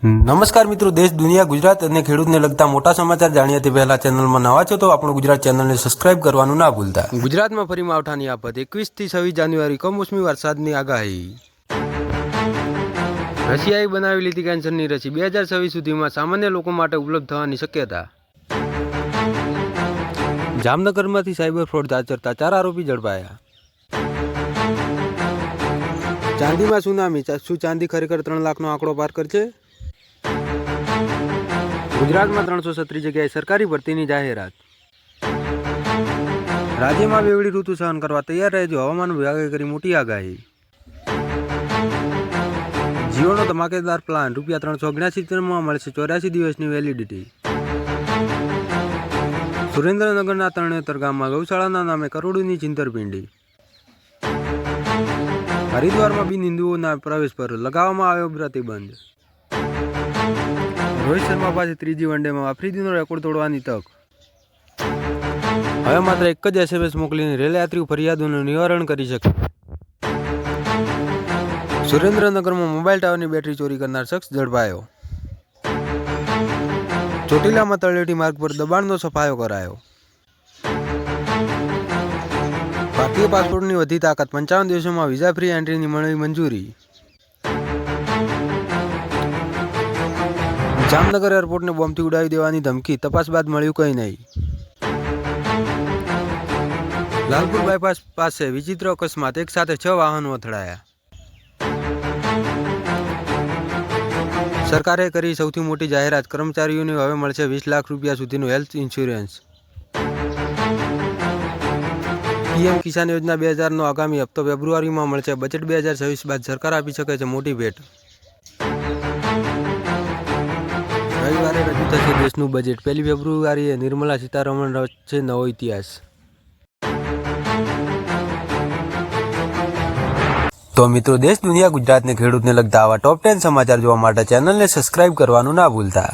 નમસ્કાર મિત્રો, દેશ દુનિયા ગુજરાત અને ખેડૂતને લગતા મોટા સમાચાર જાણીએ તે પહેલા ચેનલમાં નવા છો તો આપણું ગુજરાત ચેનલને સબસ્ક્રાઇબ કરવાનું ના ભૂલતા। ગુજરાતમાં ફરી માવઠાની આફત, 21 થી 26 જાન્યુઆરી કમોસમી વરસાદની આગાહી। રશિયાએ બનાવી લીધી કેન્સરની રસી, 2026 સુધીમાં સામાન્ય લોકો માટે ઉપલબ્ધ થવાની શક્યતા। જામનગરમાંથી સાયબર ફ્રોડ આચરતા 4 આરોપી ઝડપાયા। ચાંદીમાં સુનામી, શું ચાંદી ખરેખર 3 લાખનો આંકડો પાર કરશે? ગુજરાતમાં 336 જગ્યાએ સરકારી ભરતીની જાહેરાત। રાજ્યમાં બેવડી ઋતુ સહન કરવા તૈયાર રહેજો, હવામાન વિભાગે કરી મોટી આગાહી। જીઓનો ધમાકેદાર પ્લાન, ₹379 મળશે 84 દિવસની વેલિડિટી। સુરેન્દ્રનગરના તરણેતર ગામમાં ગૌશાળાના નામે કરોડોની છિંતરપિંડી। હરિદ્વારમાં બિન હિન્દુઓના પ્રવેશ પર લગાવવામાં આવ્યો પ્રતિબંધ। રોહિત શર્મા પાસે ત્રીજી વનડેમાં આફ્રિદીનો રેકોર્ડ તોડવાની તક। હવે માત્ર એક જ SMS મોકલીને રેલયાત્રીઓ ફરિયાદોનું નિવારણ કરી શકે। સુરેન્દ્રનગરમાં મોબાઈલ ટાવરની બેટરી ચોરી કરનાર શખ્સ ઝડપાયો। ચોટીલામાં તળેટી માર્ગ પર દબાણનો સફાયો કરાયો। ભારતીય પાસપોર્ટની વધી તાકાત, 55 દેશોમાં વિઝા ફ્રી એન્ટ્રીની મળી મંજૂરી। જામનગર એરપોર્ટને બોમ્બથી ઉડાવી દેવાની ધમકી, તપાસ બાદ મળ્યું કંઈ નહીં। લાલપુર બાયપાસ પાસે વિચિત્ર અકસ્માત, એક સાથે 6 વાહનો અથડાયા। સરકારે કરી સૌથી મોટી જાહેરાત, કર્મચારીઓને હવે મળશે 20 લાખ રૂપિયા સુધીનું હેલ્થ ઇન્સ્યોરન્સ। પીએમ કિસાન યોજના 2000નો આગામી હપ્તો ફેબ્રુઆરીમાં મળશે। બજેટ 2026 બાદ સરકાર આપી શકે છે મોટી ભેટ। રવિવારે રજૂ થશે દેશનું બજેટ, 1 ફેબ્રુઆરીએ નિર્મલા સીતારમણ રચશે નવો ઇતિહાસ। તો મિત્રો, દેશ દુનિયા ગુજરાતને ખેડૂતને લગતા આવા ટોપ 10 સમાચાર જોવા માટે ચેનલને સબસ્ક્રાઇબ કરવાનું ના ભૂલતા।